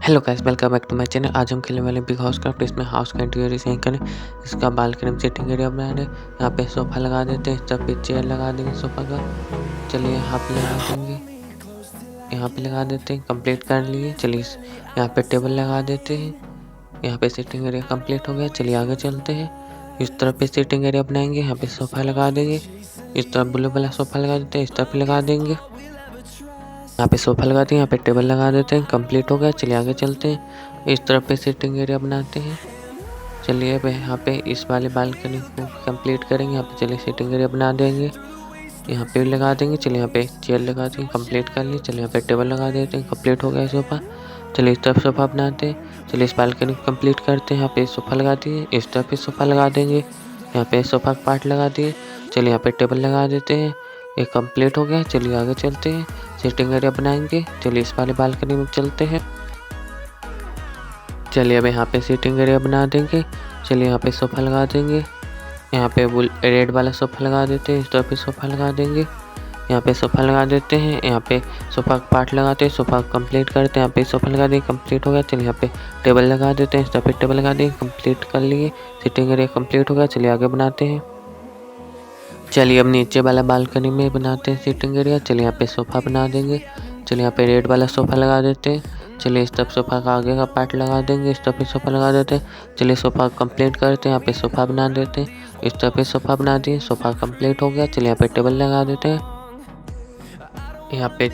Hello guys, welcome back to my channel. आज हम खेलने वाले बिग हाउस क्राफ्ट। इसमें हाउस का इंटीरियर डिजाइन करें। इसका बालकनी में सिटिंग एरिया बना रहे। यहाँ पे सोफा लगा देते हैं, इस तरफ पे चेयर लगा देंगे सोफा का। चलिए यहाँ पे लगा देंगे, यहाँ पे लगा देते हैं। कंप्लीट कर लिए। चलिए यहाँ पे टेबल लगा देते हैं। यहाँ पे सिटिंग एरिया कंप्लीट हो गया। चलिए आगे चलते हैं। इस तरफ पे सिटिंग एरिया बनाएंगे। यहाँ पे सोफा लगा देंगे। इस तरफ ब्लू वाला सोफा लगा देते हैं, इस तरफ लगा देंगे। यहाँ पे सोफा लगाते हैं, यहाँ पे टेबल लगा देते हैं। कंप्लीट हो गया। चलिए आगे चलते हैं। इस तरफ पे सिटिंग एरिया बनाते हैं। चलिए अब यहाँ पे इस वाले बालकनी को कंप्लीट करेंगे। यहाँ पे चलिए सिटिंग एरिया बना देंगे, यहाँ पे लगा देंगे। चलिए यहाँ पे चेयर लगा देंगे, कंप्लीट कर लिए। चलिए यहाँ पे टेबल लगा देते हैं, कंप्लीट हो गया सोफा। चलिए इस तरफ सोफा बनाते हैं। चलिए इस बालकनी को कंप्लीट करते हैं। यहाँ पे सोफा लगा दिए, इस तरफ भी सोफा लगा देंगे। यहाँ पे सोफा का पार्ट लगा दिए। चलिए यहाँ पे टेबल लगा देते हैं। ये कंप्लीट हो गया। चलिए आगे चलते हैं, सिटिंग एरिया बनाएंगे। चलिए इस वाले बालकनी में चलते हैं। चलिए अब यहाँ पे सिटिंग एरिया बना देंगे। चलिए यहाँ पे सोफ़ा लगा देंगे। यहाँ पे रेड वाला सोफ़ा लगा देते हैं, इस तरफ भी सोफ़ा लगा देंगे। यहाँ पे सोफ़ा लगा देते हैं। यहाँ पे सोफ़ा का पार्ट लगाते हैं, सोफ़ा कंप्लीट करते हैं। यहाँ पे सोफ़ा लगा देंगे, कंप्लीट हो गया। चलिए यहाँ पे टेबल लगा देते हैं, इस तरफ पे टेबल लगा देंगे, कंप्लीट कर लिए। सिटिंग एरिया कंप्लीट हो गया। चलिए आगे बनाते हैं। चलिए अब नीचे वाला बालकनी में बनाते हैं सिटिंग एरिया। चलिए यहाँ पे सोफ़ा बना देंगे। चलिए यहाँ पे रेड वाला सोफ़ा लगा देते हैं। चलिए इस तरफ सोफ़ा का आगे का पार्ट लगा देंगे, इस तरफ भी सोफ़ा लगा देते हैं। चलिए सोफ़ा कंप्लीट करते हैं। यहाँ पे सोफ़ा बना देते हैं, इस तरफ भी सोफ़ा बना दिए। सोफ़ा कंप्लीट हो गया। चलिए यहाँ पे टेबल लगा देते हैं। यहाँ पे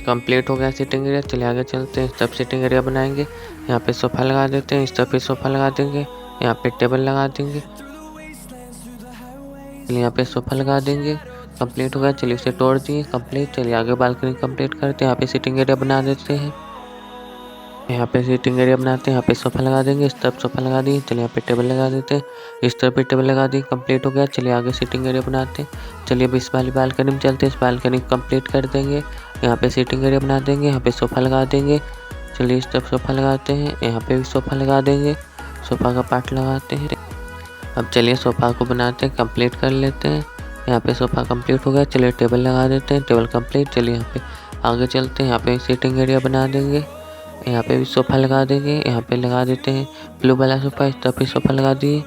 कंप्लीट हो गया सिटिंग एरिया। चलिए आगे चलते हैं। इस तरफ सिटिंग एरिया बनाएंगे। यहाँ पे सोफ़ा लगा देते हैं, इस तरफ भी सोफ़ा लगा देंगे। यहाँ पे टेबल लगा देंगे। चलिए यहाँ पे सोफ़ा लगा देंगे, कंप्लीट हो गया। चलिए उसे तोड़ दिए, कंप्लीट। चलिए आगे बालकनी कंप्लीट करते हैं। यहाँ पे सिटिंग एरिया बना देते हैं। यहाँ पे सिटिंग एरिया बनाते हैं। यहाँ पे सोफ़ा लगा देंगे, इस तरफ सोफ़ा लगा दिए। चलिए यहाँ पे टेबल लगा देते हैं, इस तरफ भी टेबल लगा दिए, कंप्लीट हो गया। चलिए आगे सिटिंग एरिया बनाते हैं। चलिए अब इस वाली बालकनी में चलते हैं, इस बालकनी को कंप्लीट कर देंगे। यहाँ पे सिटिंग एरिया बना देंगे, यहाँ पे सोफ़ा लगा देंगे। चलिए इस तरफ सोफ़ा लगाते हैं, यहाँ पे भी सोफ़ा लगा देंगे, सोफ़ा का पार्ट लगाते हैं। अब चलिए सोफ़ा को बनाते हैं, कंप्लीट कर लेते हैं। यहाँ पे सोफ़ा कंप्लीट हो गया। चलिए टेबल लगा देते हैं, टेबल कंप्लीट। चलिए यहाँ पे आगे चलते हैं। यहाँ पे सीटिंग एरिया बना देंगे, यहाँ पे भी सोफ़ा लगा देंगे। यहाँ पे लगा देते हैं ब्लू वाला सोफ़ा, इस तरफ भी सोफ़ा लगा दिए।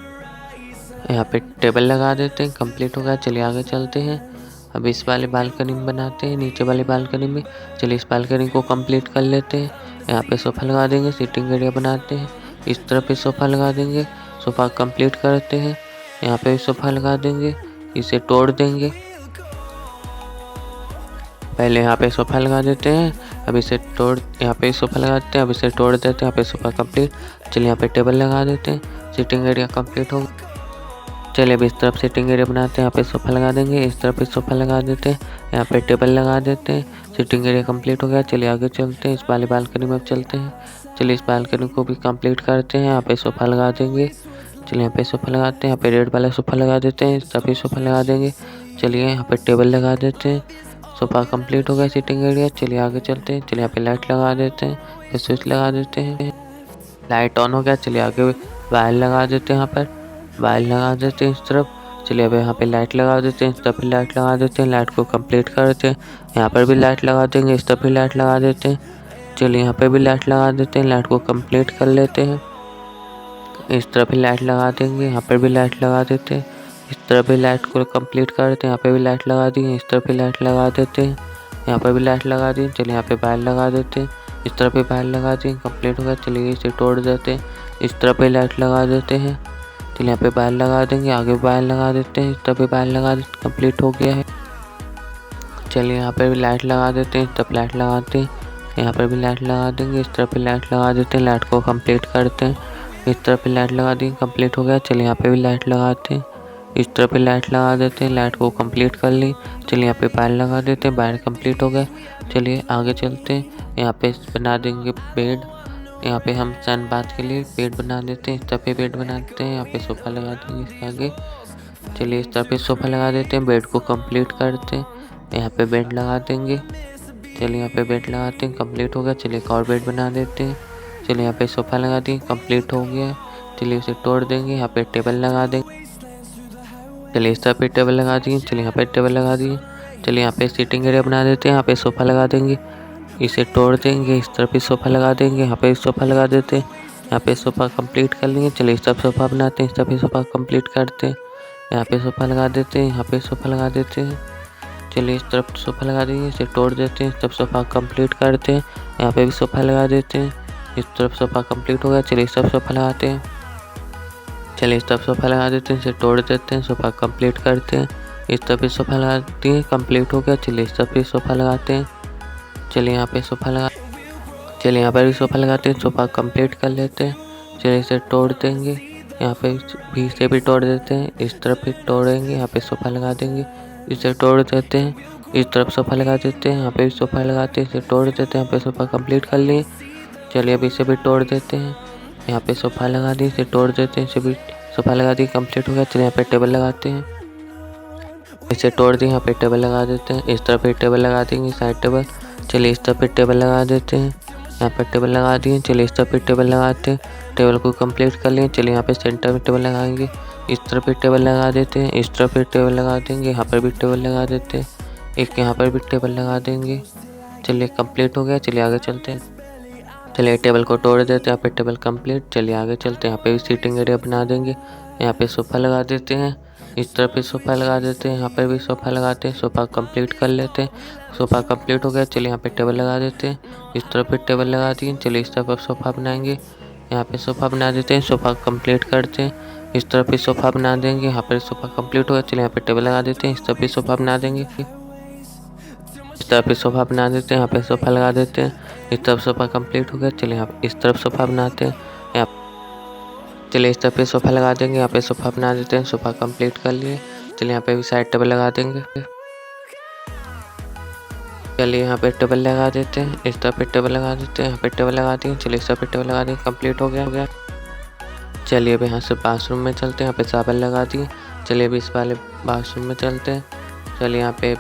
यहाँ पे टेबल लगा देते हैं, कंप्लीट हो गया। चलिए आगे चलते हैं। अब इस वाले बालकनी में बनाते हैं, नीचे वाली बालकनी में। चलिए इस बालकनी को कंप्लीट कर लेते हैं। यहाँ पे सोफ़ा लगा देंगे, सीटिंग एरिया बनाते हैं। इस तरफ भी सोफ़ा लगा देंगे, सोफ़ा कंप्लीट करते हैं। यहाँ पे भी सोफ़ा लगा देंगे, इसे तोड़ देंगे। पहले यहाँ पे सोफ़ा लगा देते हैं, अब इसे तोड़, यहाँ पे सोफ़ा लगा देते हैं, अब इसे तोड़ देते हैं। यहाँ पे सोफ़ा कंप्लीट। चलिए यहाँ पे टेबल लगा देते हैं, सिटिंग एरिया कंप्लीट हो। चलिए अब इस तरफ सिटिंग एरिया बनाते हैं। यहाँ पे सोफ़ा लगा देंगे, इस तरफ भी सोफ़ा लगा देते हैं। यहाँ पे टेबल लगा देते हैं, सिटिंग एरिया कंप्लीट हो गया। चलिए आगे चलते हैं, इस वाली बालकनी में अब चलते हैं। चलिए इस बालकनी को भी कंप्लीट करते हैं। यहाँ पे सोफ़ा लगा देंगे। चलिए यहाँ पे सोफ़ा लगाते हैं, यहाँ पे रेड वाला सोफ़ा लगा देते हैं, इस तरफ भी सोफ़ा लगा देंगे। चलिए यहाँ पे टेबल लगा देते हैं, सोफ़ा कंप्लीट हो गया सिटिंग एरिया। चलिए आगे चलते हैं। चलिए यहाँ पे लाइट लगा देते हैं, फिर स्विच लगा देते हैं। लाइट ऑन हो गया। चलिए आगे वायर लगा देते हैं, यहाँ पर वायर लगा देते हैं इस तरफ। चलिए अब यहाँ पे लाइट लगा देते हैं, इस तरफ भी लाइट लगा देते हैं। लाइट को कंप्लीट करते हैं। यहाँ पर भी लाइट लगा देंगे, इस तरफ भी लाइट लगा देते हैं। चलिए यहाँ पे भी लाइट लगा देते हैं, लाइट को कंप्लीट कर लेते हैं। इस तरफ भी लाइट लगा देंगे, यहाँ पर भी लाइट लगा देते हैं। इस तरफ भी लाइट को कंप्लीट करते हैं। यहाँ पे भी लाइट लगा दी, इस तरफ भी लाइट लगा देते हैं। यहाँ पर भी लाइट लगा दी। चलिए यहाँ पे वायर लगा देते हैं, इस तरफ भी वायर लगा दी, कंप्लीट हो गया। चलिए इसे तोड़ देते हैं, इस तरफ भी लाइट लगा देते हैं। चलिए यहाँ पे वायर लगा देंगे, आगे वायर लगा देते हैं, इस तरफ भी वायर लगा देते, कंप्लीट हो गया है। चलिए यहाँ पर भी लाइट लगा देते हैं, इस तरफ लाइट लगाते हैं, यहाँ पर भी लाइट लगा देंगे, इस तरफ भी लाइट लगा देते हैं। लाइट को कंप्लीट करते हैं, इस तरफ भी लाइट लगा दी, कंप्लीट हो गया। चलिए यहाँ पे भी लाइट लगाते हैं, इस तरफ भी लाइट लगा देते हैं। लाइट को कंप्लीट कर ली। चलिए यहाँ पे वायर लगा देते हैं, वायर कंप्लीट हो गया। चलिए आगे चलते हैं। यहाँ पे बना देंगे बेड। यहाँ पे हम सन बाथ के लिए बेड बना देते हैं, इस तरफ भी बेड बना देते हैं। यहाँ पे सोफ़ा लगा देंगे इसके आगे। चलिए इस तरफ भी सोफ़ा लगा देते हैं, बेड को कंप्लीट करते हैं। यहाँ पे बेड लगा देंगे। चलिए यहाँ पे बेड लगाते हैं, कंप्लीट हो गया। चलिए एक और बेड बना देते हैं। चलिए यहाँ पे सोफ़ा लगा दिए, कंप्लीट हो गया। चलिए उसे तोड़ देंगे, यहाँ पे टेबल लगा देंगे। चलिए इस तरफ पे टेबल लगा दिए। चलिए यहाँ पे टेबल लगा दिए। चलिए यहाँ पे सीटिंग एरिया बना देते हैं, यहाँ पे सोफ़ा लगा देंगे। इसे तोड़ देंगे, इस तरफ भी सोफ़ा लगा देंगे, यहाँ पे सोफ़ा लगा देते हैं। यहाँ पे सोफ़ा कंप्लीट कर लेंगे। चलिए इस तरफ सोफ़ा बनाते हैं, इस तरफ भी सोफ़ा कंप्लीट करते हैं। यहाँ पे सोफ़ा लगा देते हैं, यहाँ पे सोफ़ा लगा देते हैं। चलिए इस तरफ सोफ़ा लगा देंगे, इसे तोड़ देते हैं, इस तरफ सोफ़ा कंप्लीट करते हैं। यहाँ पे भी सोफ़ा लगा देते हैं, इस तरफ सोफ़ा कंप्लीट हो गया। चलिए इस तरफ सोफ़ा लगाते हैं, चलिए इस तरफ सोफ़ा लगा देते हैं, इसे तोड़ देते हैं, सोफ़ा कंप्लीट करते हैं। इस तरफ भी सोफ़ा लगाते हैं, कंप्लीट हो गया। चलिए इस तरफ भी सोफ़ा लगाते हैं। चलिए यहाँ पे सोफ़ा लगा, चलिए यहाँ पर भी सोफ़ा लगाते हैं, सोफ़ा कंप्लीट कर लेते हैं। चलिए इसे तोड़ देंगे, यहाँ पे भी इसे भी तोड़ देते हैं, इस तरफ भी तोड़ेंगे, यहाँ पे सोफ़ा लगा देंगे, इसे तोड़ देते हैं। इस तरफ सोफ़ा लगा देते हैं, यहाँ पे भी सोफ़ा लगाते हैं, इसे तोड़ देते हैं। यहाँ पे सोफ़ा कंप्लीट कर लिए। चलिए अभी इसे भी तोड़ देते हैं, यहाँ पे सोफ़ा लगा दिए, इसे तोड़ देते हैं, इसे भी सोफ़ा लगा दिए, कंप्लीट हो गया। चलिए यहाँ पे टेबल लगाते हैं, इसे तोड़ दिए, यहाँ पे टेबल लगा देते हैं। इस तरफ भी टेबल लगा देंगे, साइड टेबल। चलिए इस तरफ भी टेबल लगा देते हैं, यहाँ पर टेबल लगा दिए। चलिए इस तरफ भी टेबल लगाते हैं, टेबल को कंप्लीट कर लिए। चलिए यहाँ पे सेंटर में टेबल लगाएंगे, इस तरफ भी टेबल लगा देते हैं, इस तरफ भी टेबल लगा देंगे, यहाँ पर भी टेबल लगा देते हैं, एक यहाँ पर भी टेबल लगा देंगे। चलिए कंप्लीट हो गया। चलिए आगे चलते हैं। चलिए टेबल को तोड़ देते हैं, यहाँ पे टेबल कंप्लीट। चलिए आगे चलते हैं, यहाँ पे भी सीटिंग एरिया बना देंगे। यहाँ पे सोफ़ा लगा देते हैं, इस तरफ भी सोफ़ा लगा देते हैं, यहाँ पर भी सोफ़ा लगाते हैं, सोफ़ा कंप्लीट कर लेते हैं। सोफ़ा कंप्लीट हो गया। चलिए यहाँ पे टेबल लगा देते हैं, इस तरफ भी टेबल लगा दिए। चलिए इस तरफ अब सोफ़ा बनाएंगे, यहाँ पे सोफ़ा बना देते हैं, सोफ़ा कंप्लीट करते हैं। इस तरफ भी सोफ़ा बना देंगे, यहाँ पर सोफ़ा कंप्लीट हो गया। चलिए यहाँ पे टेबल लगा देते हैं, इस तरफ भी सोफ़ा बना देंगे, इस तरफ भी सोफ़ा बना देते हैं, यहाँ पे सोफ़ा लगा देते हैं, इस तरफ सोफ़ा कंप्लीट हो गया। चलिए यहाँ इस तरफ सोफ़ा बनाते हैं, यहाँ चलिए इस तरफ पे सोफ़ा लगा देंगे, यहाँ पे सोफ़ा बना देते हैं, सोफ़ा कंप्लीट कर लिए। चलिए यहाँ पे भी साइड टेबल लगा देंगे। चलिए यहाँ पे टेबल लगा देते हैं, इस तरफ पे टेबल लगा देते हैं, यहाँ पे टेबल लगा दिए। चलिए इस तरफ पे टेबल लगा देंगे, कंप्लीट हो गया। चलिए अब यहाँ से बाथरूम में चलते हैं, यहाँ पे साबल लगा दिए। चलिए अभी इस वाले बाथरूम में चलते हैं। चलिए यहाँ पे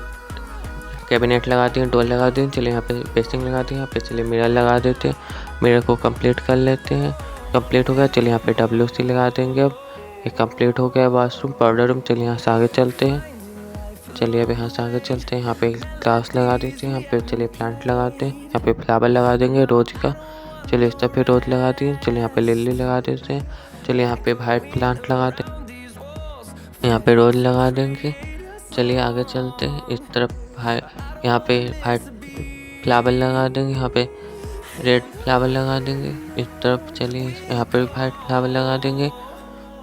कैबिनेट लगा दिए, डोर लगा दिए। चलिए यहाँ पे बेसिंग लगा दिए, यहाँ पे चलिए मिरर लगा देते हैं, मिरर को कंप्लीट कर लेते हैं। कंप्लीट हो गया। चलिए यहाँ पे WC लगा देंगे। अब ये कंप्लीट हो गया बाथरूम, पाउडर रूम। चलिए यहाँ से आगे चलते हैं। चलिए अब यहाँ से आगे चलते हैं, यहाँ पे ग्लास लगा देते हैं, यहाँ पे चलिए प्लांट लगाते हैं, यहाँ पे फ्लावर लगा देंगे रोज का। चलिए इस तरफ पे रोज लगा दिए। चलिए यहाँ पे लिली लगा देते हैं। चलिए यहाँ पे वाइट प्लांट लगा दें, यहाँ पे रोज लगा देंगे। चलिए आगे चलते हैं, इस तरफ यहाँ पे वाइट फ्लावर लगा देंगे, यहाँ पे रेड फ्लावर लगा देंगे। इस तरफ चलिए यहाँ पे वाइट फ्लावर लगा देंगे।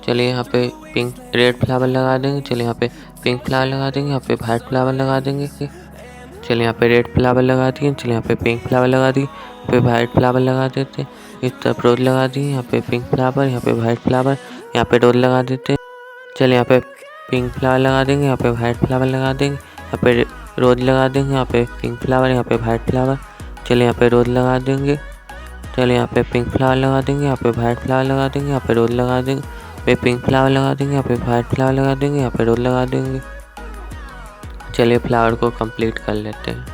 चलिए यहाँ पे पिंक रेड फ्लावर लगा देंगे। चलिए यहाँ पे पिंक फ्लावर लगा देंगे, यहाँ पे वाइट फ्लावर लगा देंगे। चलिए यहाँ पे रेड फ्लावर लगा दिए। चलिए यहाँ पे पिंक फ्लावर लगा दिए, यहाँ पे वाइट फ्लावर लगा देते हैं। इस तरफ रोज लगा दिए, यहाँ पे पिंक फ्लावर, यहाँ पे वाइट फ्लावर, यहाँ पे रोज लगा देते हैं। चलिए यहाँ पे पिंक फ्लावर लगा देंगे, यहाँ पे वाइट फ्लावर लगा देंगे, यहाँ पे रोज लगा देंगे, यहाँ पे पिंक फ्लावर, यहाँ पे वाइट फ्लावर। चलिए यहाँ पे रोज लगा देंगे। चलिए यहाँ पे पिंक फ्लावर लगा देंगे, यहाँ पे वाइट फ्लावर लगा देंगे, यहाँ पे रोज लगा देंगे, पे पिंक फ्लावर लगा देंगे, यहाँ पे वाइट फ्लावर लगा देंगे, यहाँ पे रोज लगा देंगे। चलिए फ्लावर को कंप्लीट कर लेते हैं।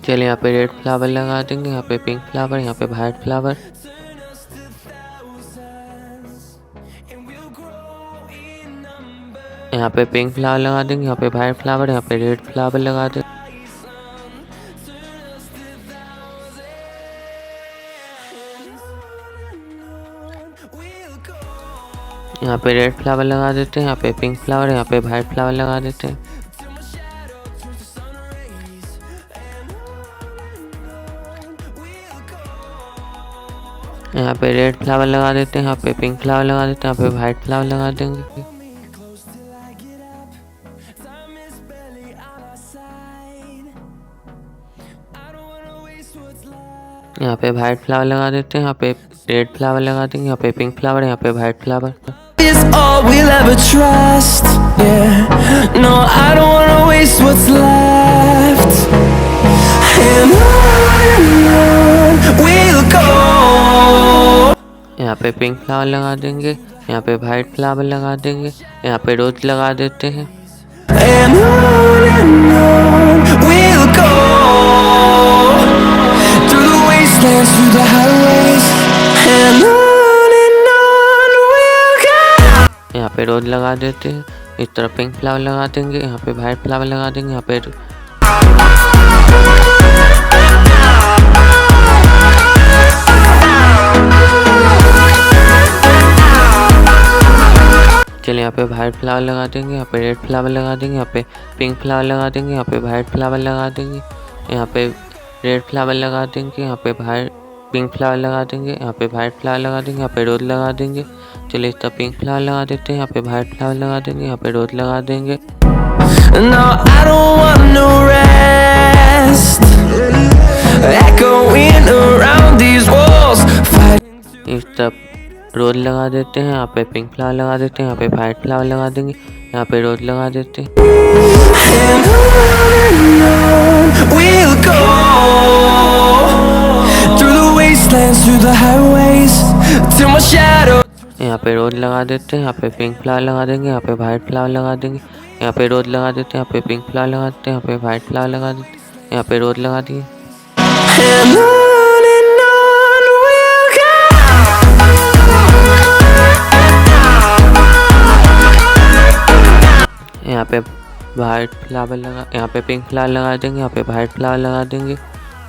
चलिए यहाँ पे रेड फ्लावर लगा देंगे, यहाँ पे पिंक फ्लावर, यहाँ पे वाइट फ्लावर। यहाँ पे पिंक फ्लावर लगा देंगे, यहाँ पे वाइट फ्लावर, यहाँ पे रेड फ्लावर लगा देंगे। यहाँ पे रेड फ्लावर लगा देते हैं, यहाँ पे पिंक फ्लावर, यहाँ पे वाइट फ्लावर लगा देते हैं। यहाँ पे रेड फ्लावर लगा देते हैं, यहाँ पे पिंक फ्लावर लगा देते हैं, यहाँ पे वाइट फ्लावर लगा देंगे। यहाँ पे वाइट फ्लावर लगा देते हैं, यहाँ पे रेड फ्लावर लगा देंगे, यहाँ पे पिंक फ्लावर, यहाँ पे white flower. Is all we'll ever trust. Yeah, no, I don't wanna waste what's left. And on we'll go. यहाँ पे पिंक फ्लावर लगा देंगे, यहाँ पे वाइट फ्लावर लगा देंगे, यहाँ पे रोज लगा देते हैं। And on we'll go. Through the wastelands, through the highways. And on we'll go. यहाँ पे रोज लगा देते हैं, इस तरफ पिंक फ्लावर लगा देंगे, यहाँ पे वाइट फ्लावर लगा देंगे, यहाँ पे चलिए यहाँ पे वाइट फ्लावर लगा देंगे, यहाँ पे रेड फ्लावर लगा देंगे, यहाँ पे पिंक फ्लावर लगा देंगे, यहाँ पे वाइट फ्लावर लगा देंगे, यहाँ पे रेड फ्लावर लगा देंगे, यहाँ पे वाइट पिंक फ्लावर लगा देंगे, यहाँ पे वाइट फ्लावर लगा देंगे, यहाँ पे रोज लगा देंगे। चलिए इस तरफ पिंक फ्लावर लगा देते हैं, यहाँ पे वाइट फ्लावर लगा देंगे, यहाँ पे रोज लगा देंगे। No, I don't want no rest. Echoing around these walls. इस तरफ रोज लगा देते हैं, यहाँ पे पिंक फ्लावर लगा देते हैं, यहाँ पे वाइट फ्लावर लगा देंगे, यहाँ पे रोज लगा देते हैं। And on we'll go through the wastelands, through the highways, till my shadow. यहाँ पे रोज लगा देते हैं, यहाँ पे पिंक फ्लावर लगा देंगे, यहाँ पे वाइट फ्लावर लगा देंगे, यहाँ पे रोज लगा देते हैं, यहाँ पे पिंक फ्लावर लगा देते हैं, यहाँ पे वाइट फ्लावर लगा देते हैं, यहाँ पे रोज लगा दिए। And on we'll go. यहाँ पे वाइट फ्लावर लगा, यहाँ पे पिंक फ्लावर लगा देंगे, यहाँ पे वाइट फ्लावर लगा देंगे,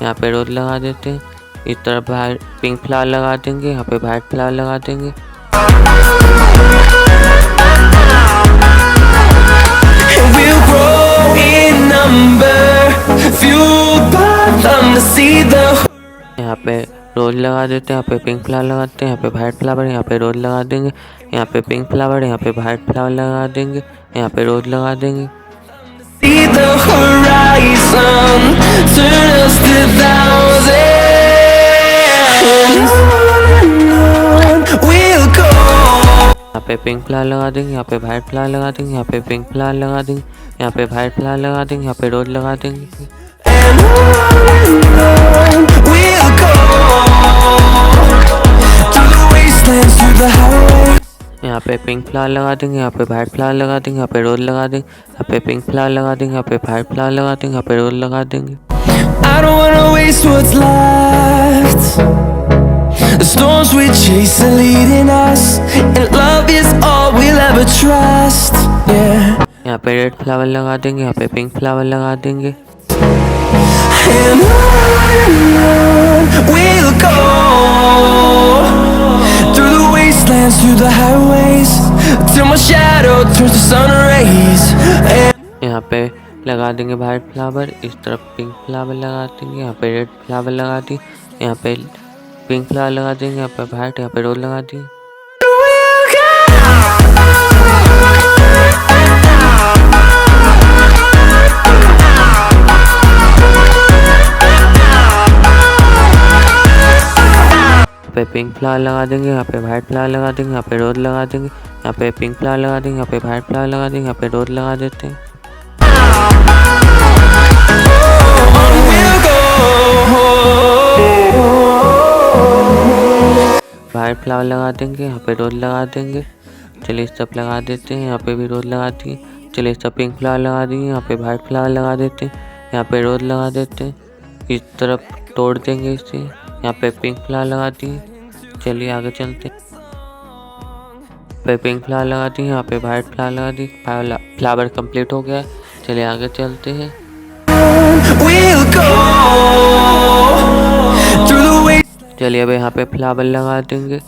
यहाँ पे रोज लगा देते हैं। इस तरफ वाइट पिंक फ्लावर लगा देंगे, यहाँ पे वाइट फ्लावर लगा देंगे। We'll grow in number, fueled by them to see the. यहाँ पे रोज लगा देते हैं, यहाँ पे पिंक फ्लावर लगाते हैं, यहाँ पे वाइट फ्लावर, यहाँ पे रोज लगा देंगे, यहाँ पे पिंक फ्लावर, यहाँ पे वाइट फ्लावर लगा देंगे, यहाँ पे रोज लगा देंगे। See the horizon, turn us to thousands. On we'll go. यहाँ पे पिंक फ्लावर लगा देंगे, यहाँ पे वाइट फ्लावर लगा देंगे, यहाँ पे पिंक फ्लावर लगा देंगे, यहाँ पे वाइट फ्लावर लगा देंगे, यहाँ पे रोज लगा देंगे। And on we'll go through the wastelands, through the highways. यहाँ पे पिंक फ्लावर लगा देंगे, यहाँ पे वाइट फ्लावर लगा देंगे, यहाँ पे रोज लगा देंगे, यहाँ पे पिंक फ्लावर लगा देंगे, यहाँ पे वाइट फ्लावर लगा देंगे, यहाँ पे रोज लगा देंगे। I don't wanna waste what's left. The storms we chase are leading us, and love is all we'll ever trust. Yeah. यहाँ पे रेड फ्लावर लगा देंगे, यहाँ पे पिंक फ्लावर लगा देंगे। And on we'll go through the wastelands, through the highways, till my shadow turns to sun rays. And यहाँ पे लगा देंगे वाइट फ्लावर, इस तरफ पिंक फ्लावर लगा देंगे, यहाँ पे रेड फ्लावर लगा दी, यहाँ पे पिंक फ्लावर लगा देंगे, यहाँ पे वाइट, यहाँ पे रोज लगा दी। we'll go. यहाँ पे पिंक फ्लावर लगा देंगे, यहाँ पे वाइट फ्लावर लगा देंगे, यहाँ पे रोज लगा देंगे, यहाँ पे पिंक फ्लावर लगा देंगे, यहाँ पे वाइट फ्लावर लगा देंगे, यहाँ पे रोज लगा देते हैं। वाइट फ्लावर लगा देंगे, यहाँ पे रोज लगा देंगे। चलिए इस तरफ लगा देते हैं, यहाँ पे भी रोज लगा दिए। चलिए इस तरफ पिंक फ्लावर लगा दिए, यहाँ पे वाइट फ्लावर लगा देते हैं, यहाँ पे रोज लगा देते हैं। इस तरफ तोड़ देंगे इसे, यहाँ पे पिंक फ्लावर लगा दिए। चलिए आगे चलते हैं। पे पिंक फ्लावर लगा दिए, यहाँ पे वाइट फ्लावर लगा दी। फ्लावर कंप्लीट हो गया। चलिए आगे चलते हैं। we'll go through the wastelands. चलिए अब यहाँ पे फ्लावर लगा देंगे।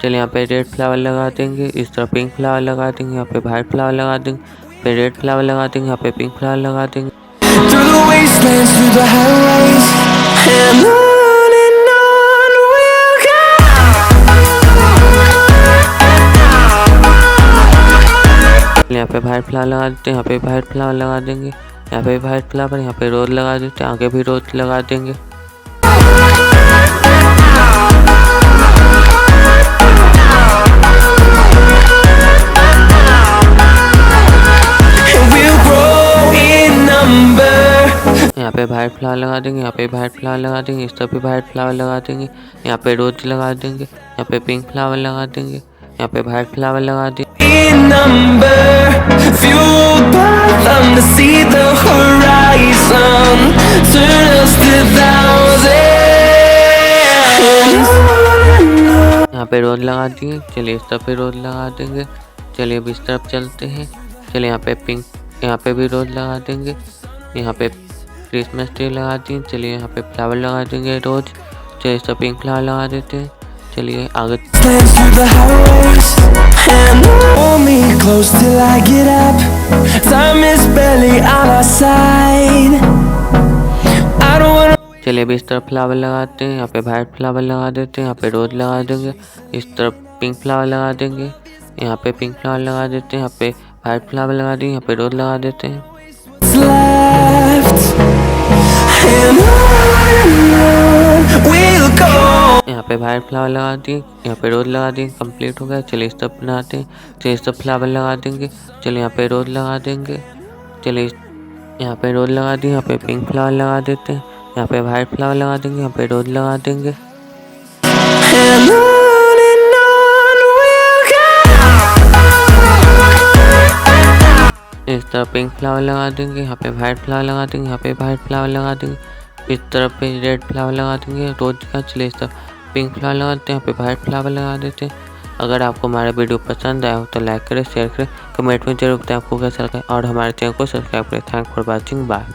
चलिए यहाँ पे रेड फ्लावर लगा देंगे, इस तरह पिंक फ्लावर लगा देंगे, यहाँ पे वाइट फ्लावर लगा देंगे, पे रेड फ्लावर लगा देंगे, यहाँ पे पिंक फ्लावर लगा देंगे। Through the wastelands, through the highways, and on we'll go. यहाँ पे वाइट फ्लावर लगा देते हैं, यहाँ पे वाइट फ्लावर लगा देंगे, यहाँ पे वाइट फ्लावर, यहाँ पे रोज लगा देते हैं, आगे भी रोज लगा देंगे। We'll grow in number. यहाँ पे वाइट फ्लावर लगा देंगे, यहाँ पे वाइट फ्लावर लगा देंगे, इस तरफ भी वाइट फ्लावर लगा देंगे, यहाँ पे रोज लगा देंगे, यहाँ पे पिंक फ्लावर लगा देंगे, यहाँ पे वाइट फ्लावर लगा देंगे। In number, fueled by them to see the horizon, turn us to thousands. यहाँ पे रोज लगा दिए। चलिए इस तरफ भी रोज लगा देंगे। चलिए अब इस तरफ चलते हैं। चलिए यहाँ पे पिंक, यहाँ पे भी रोज लगा देंगे। यहाँ पे क्रिसमस ट्री लगा दी। चलिए यहाँ पे फ्लावर लगा देंगे रोज। चलिए इस पिंक फ्लावर लगा देते हैं। चलिए आगे Dance through the highways and hold me close till I get up. Time is barely on our side. I don't wanna. चलिए अभी इस तरफ फ्लावर लगाते हैं। यहाँ पे वाइट फ्लावर लगा देते हैं। यहाँ पे रोज लगा देंगे। इस तरफ पिंक फ्लावर लगा देंगे। यहाँ पे पिंक फ्लावर लगा देते हैं। यहाँ पे वाइट फ्लावर लगा देंगे। यहाँ पे रोज लगा देते हैं। Left and on we'll go. यहाँ पे वाइट फ्लावर लगा दिए। यहाँ पे रोज लगा देंगे। कंप्लीट हो गया। चलिए इस तरफ बनाते हैं। चलिए इस तरफ फ्लावर लगा देंगे। चलिए यहाँ पे रोज लगा देंगे। चलिए यहाँ पे रोज लगा दिए। यहाँ पे पिंक फ्लावर लगा देते हैं। यहाँ पे वाइट फ्लावर लगा देंगे। यहाँ पे रोज लगा देंगे। And on we'll go. इस तरफ पिंक फ्लावर लगा देंगे। यहाँ पे वाइट फ्लावर लगा देंगे। यहाँ पे वाइट फ्लावर लगा देंगे। इस तरफ पे रेड फ्लावर लगा देंगे रोज का। चलिए इस तरफ पिंक फ्लावर लगाते हैं। यहाँ पे वाइट फ्लावर लगा देते हैं। अगर आपको हमारा वीडियो पसंद आया हो तो लाइक करें, शेयर करें, कमेंट में जरूर बताएं आपको कैसा लगा और हमारे चैनल को सब्सक्राइब करें। Thank for watching. बाय।